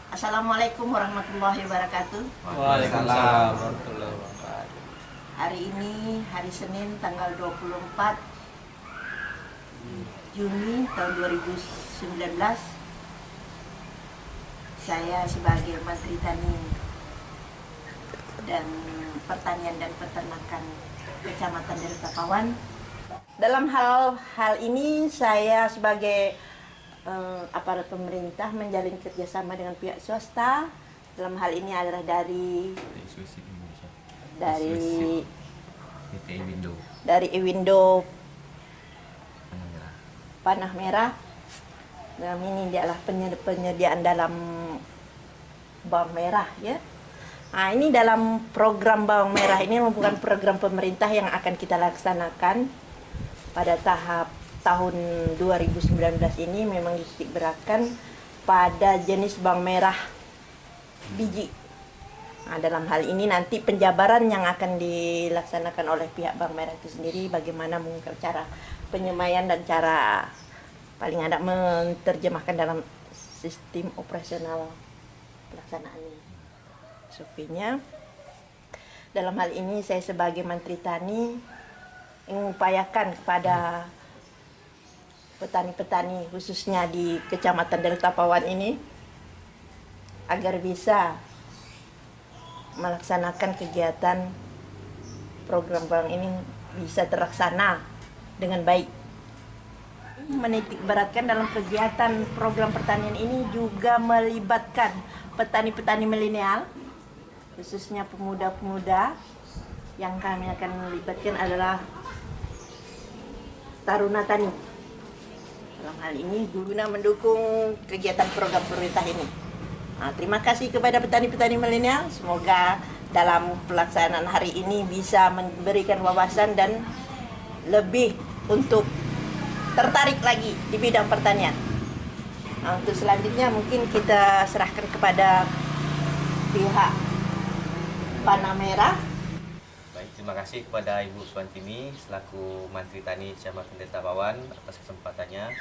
Assalamualaikum warahmatullahi wabarakatuh. Waalaikumsalam warahmatullahi wabarakatuh. Hari ini hari Senin tanggal 24 Juni tahun 2019. Saya sebagai Menteri Tani dan Pertanian dan Peternakan Kecamatan Delta Pawan. Dalam hal ini saya sebagai aparat pemerintah menjalin kerjasama dengan pihak swasta. Dalam hal ini adalah dari Ewindo Panah Merah. Dalam ini dia adalah penyediaan dalam bawang merah, ya. Nah, ini dalam program bawang merah ini merupakan program pemerintah yang akan kita laksanakan pada tahap tahun 2019 ini. Memang dititik beratkan pada jenis bawang merah biji. Nah, dalam hal ini nanti penjabaran yang akan dilaksanakan oleh pihak bawang merah itu sendiri, bagaimana mengungkap cara penyemaian dan cara paling ada menerjemahkan dalam sistem operasional pelaksanaannya. SOP-nya. Dalam hal ini saya sebagai Menteri Tani mengupayakan kepada petani-petani khususnya di Kecamatan Delta Pawan ini agar bisa melaksanakan kegiatan program bawang ini bisa terlaksana dengan baik. Menitik beratkan dalam kegiatan program pertanian ini juga melibatkan petani-petani milenial, khususnya pemuda-pemuda. Yang kami akan melibatkan adalah Taruna Tani. Dalam hal ini guna mendukung kegiatan program pemerintah ini. Nah, terima kasih kepada petani-petani milenial. Semoga dalam pelaksanaan hari ini bisa memberikan wawasan dan lebih untuk tertarik lagi di bidang pertanian. Nah, untuk selanjutnya mungkin kita serahkan kepada pihak Panah Merah. Baik, terima kasih kepada Ibu Suwantini selaku Menteri Tani Kecamatan Delta Pawan atas kesempatannya.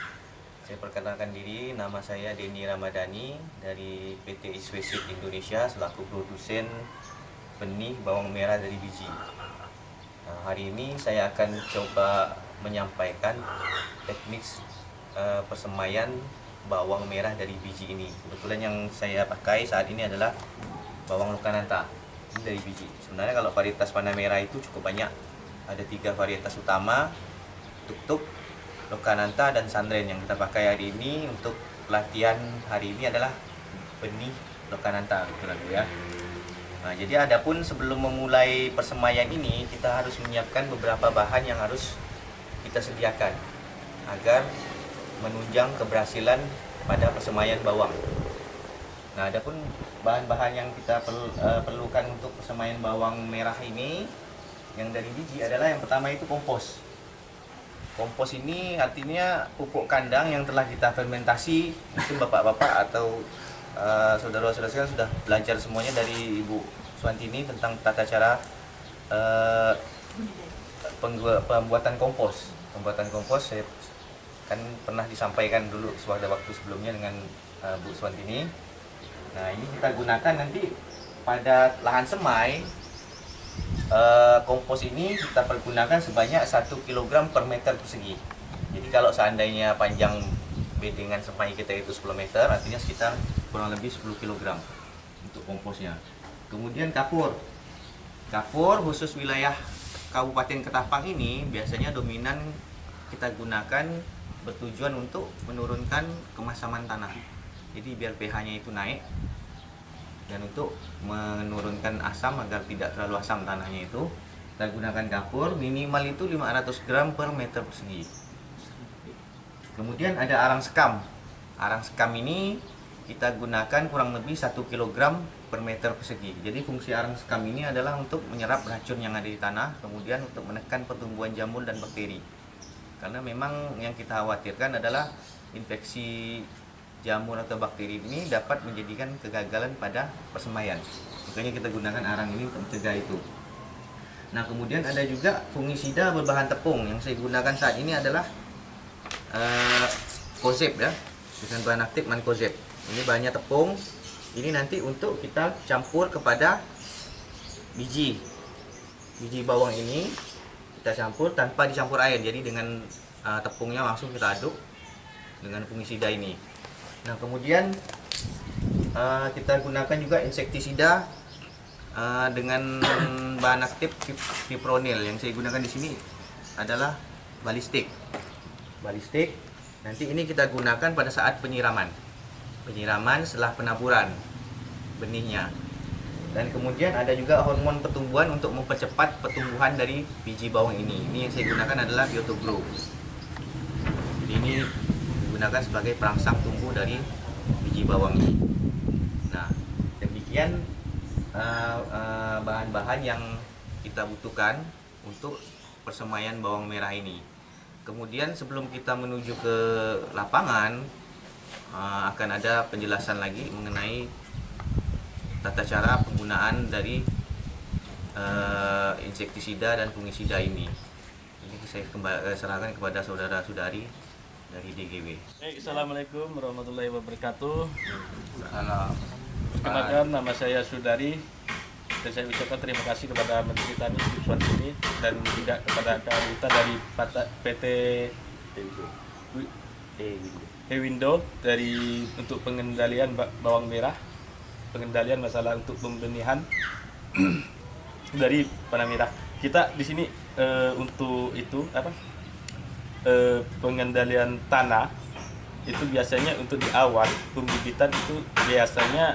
Saya perkenalkan diri, nama saya Denny Ramadhani dari PT Iswesit Indonesia selaku produsen benih bawang merah dari biji. Nah, hari ini saya akan coba menyampaikan teknik persemaian bawang merah dari biji ini. Kebetulan yang saya pakai saat ini adalah bawang Lokananta dari biji. Sebenarnya kalau varietas Panah Merah itu cukup banyak. Ada 3 varietas utama, Tuk-Tuk, Lokananta, dan Sandren. Yang kita pakai hari ini untuk pelatihan hari ini adalah benih Lokananta, kebetulan ya. Nah, jadi adapun sebelum memulai persemaian ini kita harus menyiapkan beberapa bahan yang harus kita sediakan agar menunjang keberhasilan pada persemaian bawang. Nah, adapun bahan-bahan yang kita perlukan untuk persemaian bawang merah ini yang dari biji adalah yang pertama itu kompos. Kompos ini artinya pupuk kandang yang telah kita fermentasi. Mungkin bapak-bapak atau saudara-saudara sekalian sudah belajar semuanya dari Ibu Suwantini tentang tata cara pembuatan kompos. Pembuatan kompos saya kan pernah disampaikan dulu pada waktu sebelumnya dengan Bu Suwantini. Nah, ini kita gunakan nanti pada lahan semai. Kompos ini kita pergunakan sebanyak 1 kg per meter persegi. Jadi kalau seandainya panjang bedengan semai kita itu 10 meter, artinya sekitar kurang lebih 10 kg untuk komposnya. Kemudian kapur. Kapur khusus wilayah Kabupaten Ketapang ini biasanya dominan kita gunakan bertujuan untuk menurunkan kemasaman tanah. Jadi biar pH-nya itu naik dan untuk menurunkan asam agar tidak terlalu asam tanahnya itu, kita gunakan kapur minimal itu 500 gram per meter persegi. Kemudian ada arang sekam. Arang sekam ini kita gunakan kurang lebih 1 kg per meter persegi. Jadi fungsi arang sekam ini adalah untuk menyerap racun yang ada di tanah, kemudian untuk menekan pertumbuhan jamur dan bakteri. Karena memang yang kita khawatirkan adalah infeksi jamur atau bakteri ini dapat menjadikan kegagalan pada persemaian. Makanya kita gunakan arang ini untuk mencegah itu. Nah, kemudian ada juga fungisida berbahan tepung. Yang saya gunakan saat ini adalah Kozeb ya, dengan bahan aktif Mancozeb. Ini bahannya tepung, Ini nanti untuk kita campur kepada biji bawang ini, kita campur tanpa dicampur air. Jadi dengan tepungnya langsung kita aduk dengan fungisida ini. Nah, kemudian kita gunakan juga insektisida dengan bahan aktif fipronil. Yang saya gunakan di sini adalah balistik. Nanti ini kita gunakan pada saat penyiraman setelah penaburan benihnya. Dan kemudian ada juga hormon pertumbuhan untuk mempercepat pertumbuhan dari biji bawang ini. Ini yang saya gunakan adalah Biotogrow. Jadi ini digunakan sebagai perangsang tumbuh dari biji bawang ini. Nah, demikian bahan-bahan yang kita butuhkan untuk persemaian bawang merah ini. Kemudian sebelum kita menuju ke lapangan, akan ada penjelasan lagi mengenai tata cara penggunaan dari insektisida dan fungisida ini. Ini saya serahkan kepada saudara-saudari dari DGW. Assalamualaikum warahmatullahi wabarakatuh. Salam. Perkenalkan, nama saya Sudari, dan saya ucapkan terima kasih kepada Menteri Tani Suwantini dan juga kepada Kak Rita dari PT Hewindo dari untuk pengendalian bawang merah, pengendalian masalah untuk pembenihan dari panah merah. Kita di sini untuk itu pengendalian tanah itu biasanya untuk di awal pembibitan itu biasanya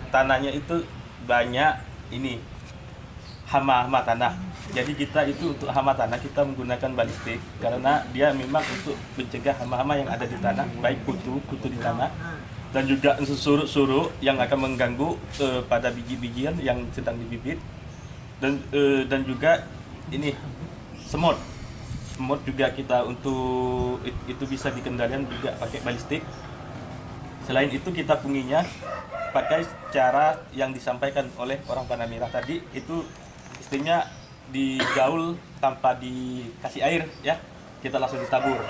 tanahnya itu banyak ini hama-hama tanah. Jadi kita itu untuk hama tanah kita menggunakan balistik karena dia memang untuk mencegah hama-hama yang ada di tanah, baik kutu di tanah dan juga suruk-suruk yang akan mengganggu pada biji-bijian yang sedang dibibit, dan juga ini semut juga kita untuk itu bisa dikendalikan juga pakai balistik. Selain itu kita punginya pakai cara yang disampaikan oleh orang panah merah tadi, itu istilahnya digaul tanpa dikasih air ya, kita langsung ditabur.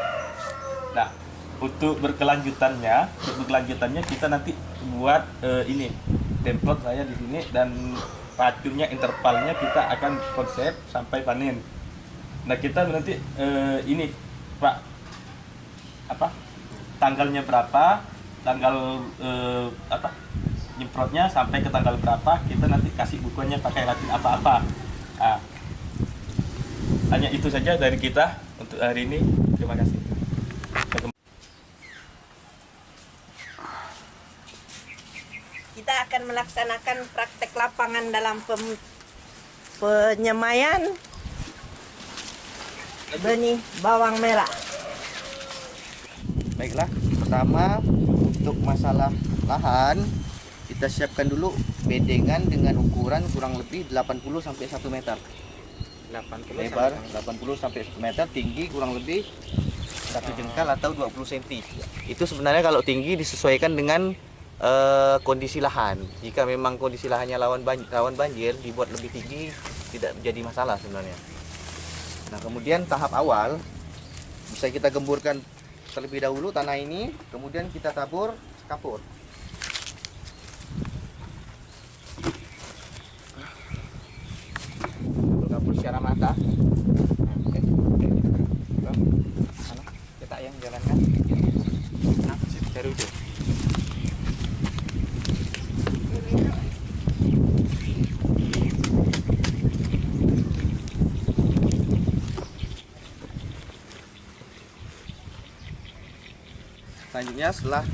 Nah, untuk berkelanjutannya kita nanti buat ini template saya di sini, dan racunnya intervalnya kita akan konsep sampai panen. Nah, kita nanti ini Pak tanggalnya berapa, tanggal nyemprotnya sampai ke tanggal berapa, kita nanti kasih bukunya pakai racun apa-apa. Nah, hanya itu saja dari kita untuk hari ini. Terima kasih. Kita akan melaksanakan praktek lapangan dalam penyemaian benih bawang merah. Baiklah, pertama untuk masalah lahan, kita siapkan dulu bedengan dengan ukuran kurang lebih 80 sampai 1 meter. 80 lebar 80 sampai 1 meter, tinggi kurang lebih 1 jengkal atau 20 cm. Itu sebenarnya kalau tinggi disesuaikan dengan kondisi lahan. Jika memang kondisi lahannya rawan banjir, dibuat lebih tinggi tidak menjadi masalah sebenarnya. Nah, kemudian tahap awal bisa kita gemburkan terlebih dahulu tanah ini, kemudian kita tabur kapur. Kapur secara merata. Kita yang jalankan. Nah, dari ujung. Selanjutnya, setelah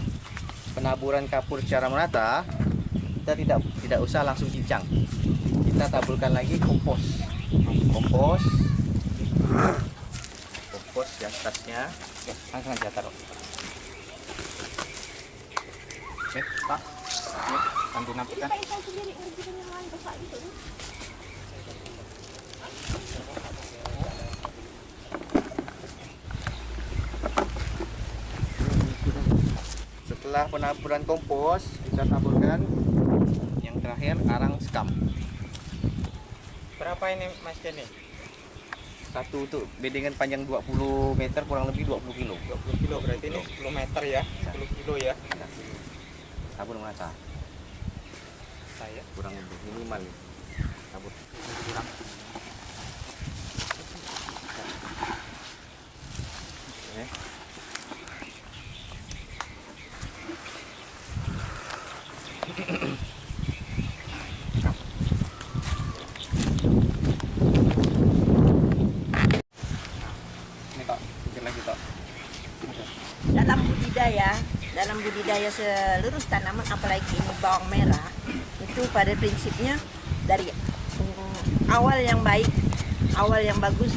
penaburan kapur secara merata, kita tidak usah langsung cincang. Kita taburkan lagi kompos di atasnya. Langsung aja taruh. Oke, Pak. Bantu nampilkan. Setelah penaburan kompos, kita taburkan yang terakhir arang sekam. Berapa ini Mas Denny? Satu untuk bedengan panjang 20 meter, kurang lebih 20 kilo. 20 kilo berarti ini 10 meter ya, 10 kilo ya. Sabun merata. kurang lebih minimal nih. Tabur. Kurang. Oke. Ini Tok, bikin lagi Tok. Dalam budidaya seluruh tanaman, apalagi ini bawang merah, itu pada prinsipnya dari awal yang baik, awal yang bagus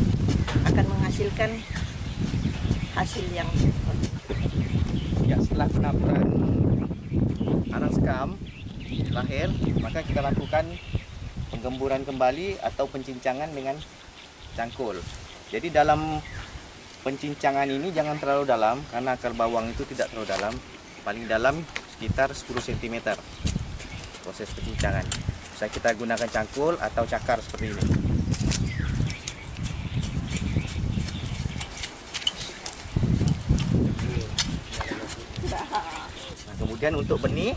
akan menghasilkan hasil yang Ya, setelah penaburan arang sekam lahir, maka kita lakukan penggemburan kembali atau pencincangan dengan cangkul. Jadi dalam pencincangan ini jangan terlalu dalam, karena akar bawang itu tidak terlalu dalam, paling dalam sekitar 10 cm proses pencincangan. Bisa kita gunakan cangkul atau cakar seperti ini. Nah, kemudian untuk benih,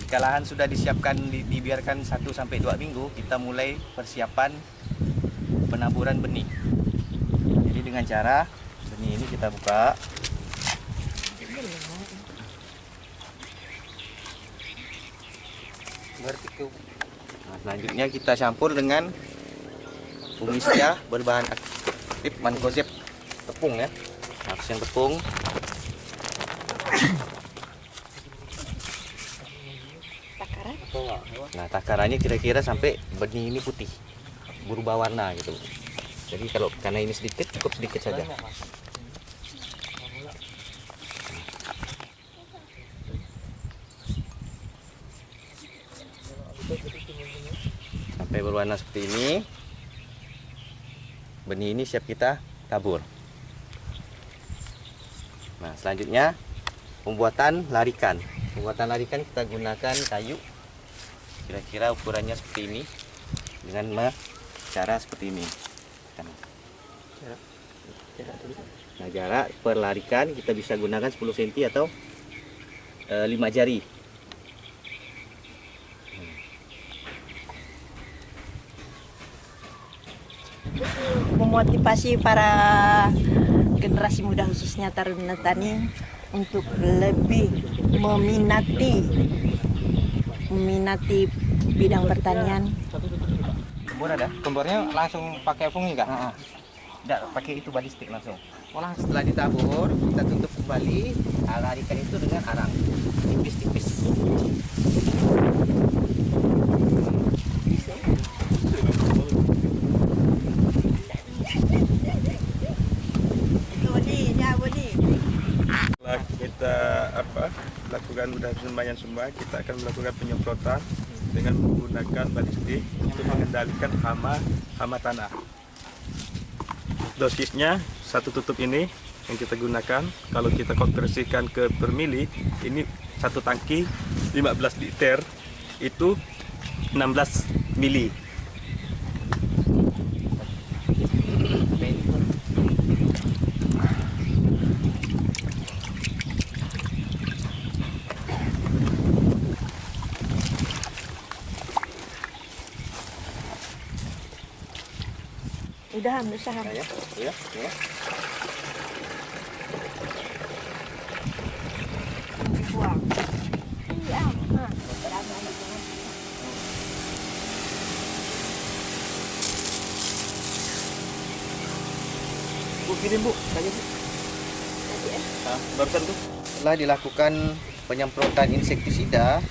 jika lahan sudah disiapkan, dibiarkan 1-2 minggu, kita mulai persiapan penaburan benih. Jadi dengan cara benih ini kita buka. Nah, selanjutnya kita campur dengan fungisia berbahan aktif mancozeb tepung ya. Harus yang tepung. Nah, takarannya kira-kira sampai benih ini putih, berubah warna gitu. Jadi kalau karena ini sedikit, cukup sedikit saja. Sampai berwarna seperti ini, benih ini siap kita tabur. Nah, selanjutnya pembuatan larikan. Pembuatan larikan kita gunakan kayu kira-kira ukurannya seperti ini dengan cara seperti ini. Nah, jarak per larikan kita bisa gunakan 10 cm atau 5 jari. memotivasi para generasi muda khususnya taruna tani untuk lebih meminati bidang pertanian. Kembur ada? Kemburnya langsung pakai fungi enggak? Tidak, pakai itu balistik langsung. Setelah ditabur, kita tutup kembali, larikan itu dengan arang tipis-tipis. Setelah kita lakukan udah lumayan semua, kita akan melakukan penyemprotan dengan menggunakan balistik untuk mengendalikan hama tanah. Dosisnya satu tutup ini yang kita gunakan. Kalau kita konversikan ke per mili, ini satu tangki 15 liter itu 16 mili. Udah usaha. Ya. Buang. Iya. Bu, kirim Bu, tanya Bu. Barusan tuh. Setelah dilakukan penyemprotan insektisida,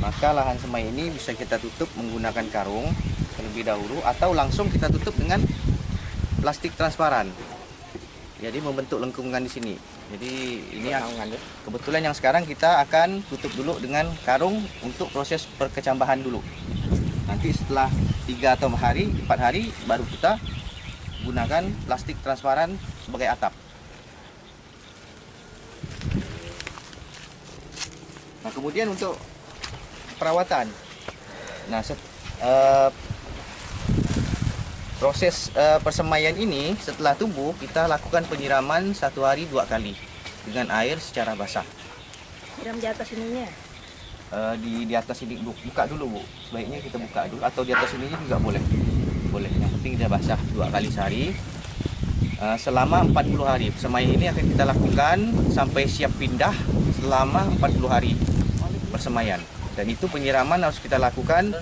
maka lahan semai ini bisa kita tutup menggunakan karung terlebih dahulu atau langsung kita tutup dengan plastik transparan. Jadi membentuk lengkungan di sini. Jadi ini kebetulan yang sekarang kita akan tutup dulu dengan karung untuk proses perkecambahan dulu. Nanti setelah 3 atau 4 hari baru kita gunakan plastik transparan sebagai atap. Nah, kemudian untuk perawatan. Nah, proses persemaian ini setelah tumbuh kita lakukan penyiraman 1 hari 2 kali dengan air secara basah. Siram di atas ininya. di atas ini buka dulu, Bu. Sebaiknya kita buka dulu, atau di atas ini juga boleh. Boleh. Yang penting dia basah 2 kali sehari. Selama 40 hari. Persemaian ini akan kita lakukan sampai siap pindah selama 40 hari persemaian. Dan itu penyiraman harus kita lakukan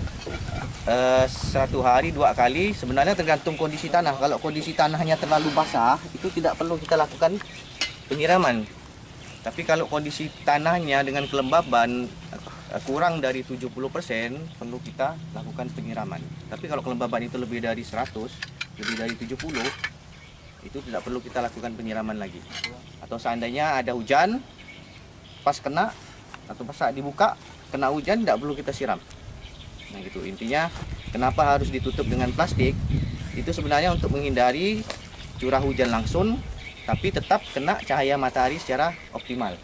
1 hari 2 kali. Sebenarnya tergantung kondisi tanah. Kalau kondisi tanahnya terlalu basah, itu tidak perlu kita lakukan penyiraman. Tapi kalau kondisi tanahnya dengan kelembaban kurang dari 70%, perlu kita lakukan penyiraman. Tapi kalau kelembaban itu lebih dari 100, lebih dari 70, itu tidak perlu kita lakukan penyiraman lagi. Atau seandainya ada hujan, pas kena atau pas saat dibuka kena hujan, tidak perlu kita siram. Nah gitu, intinya kenapa harus ditutup dengan plastik, itu sebenarnya untuk menghindari curah hujan langsung, tapi tetap kena cahaya matahari secara optimal.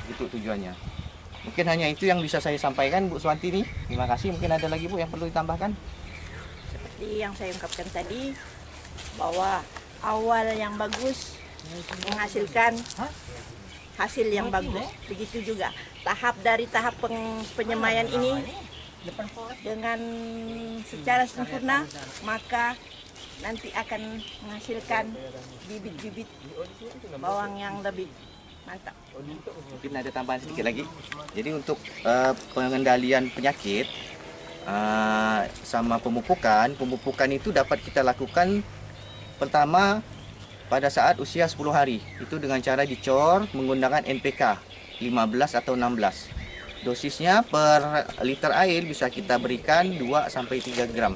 Itu tujuannya. Mungkin hanya itu yang bisa saya sampaikan, Bu Swantini. Terima kasih. Mungkin ada lagi, Bu, yang perlu ditambahkan? Seperti yang saya ungkapkan tadi, bahwa awal yang bagus menghasilkan hasil yang bagus. Begitu juga tahap dari tahap penyemaian ini dengan secara sempurna, maka nanti akan menghasilkan bibit-bibit bawang yang lebih mantap. Mungkin ada tambahan sedikit lagi. Jadi untuk pengendalian penyakit sama pemupukan itu dapat kita lakukan pertama pada saat usia 10 hari. Itu dengan cara dicor menggunakan NPK 15 atau 16. Dosisnya per liter air bisa kita berikan 2-3 gram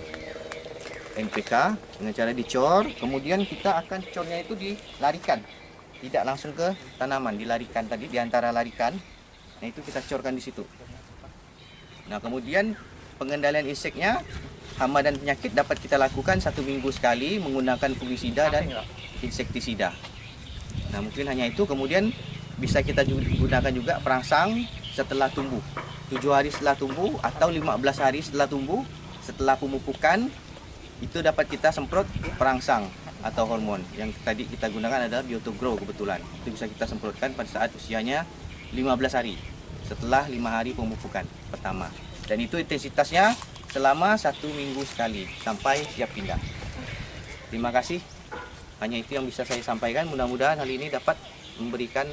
NPK dengan cara dicor. Kemudian kita akan cornya itu dilarikan, tidak langsung ke tanaman, dilarikan tadi di antara larikan. Nah itu kita corkan di situ. Nah kemudian pengendalian inseknya, hama dan penyakit dapat kita lakukan 1 minggu sekali menggunakan fungisida dan insektisida. Nah mungkin hanya itu. Kemudian bisa kita gunakan juga perangsang setelah tumbuh, 7 hari setelah tumbuh atau 15 hari setelah tumbuh. Setelah pemupukan itu dapat kita semprot perangsang atau hormon. Yang tadi kita gunakan adalah Biotogrow kebetulan. Itu bisa kita semprotkan pada saat usianya 15 hari setelah 5 hari pemupukan pertama. Dan itu intensitasnya selama 1 minggu sekali sampai siap pindah. Terima kasih. Hanya itu yang bisa saya sampaikan. Mudah-mudahan hal ini dapat memberikan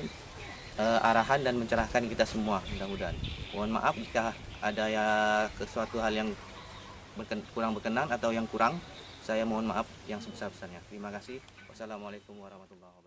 arahan dan mencerahkan kita semua. Mudah-mudahan. Mohon maaf jika ada sesuatu hal yang kurang berkenan atau yang kurang. Saya mohon maaf yang sebesar-besarnya. Terima kasih. Wassalamualaikum warahmatullahi wabarakatuh.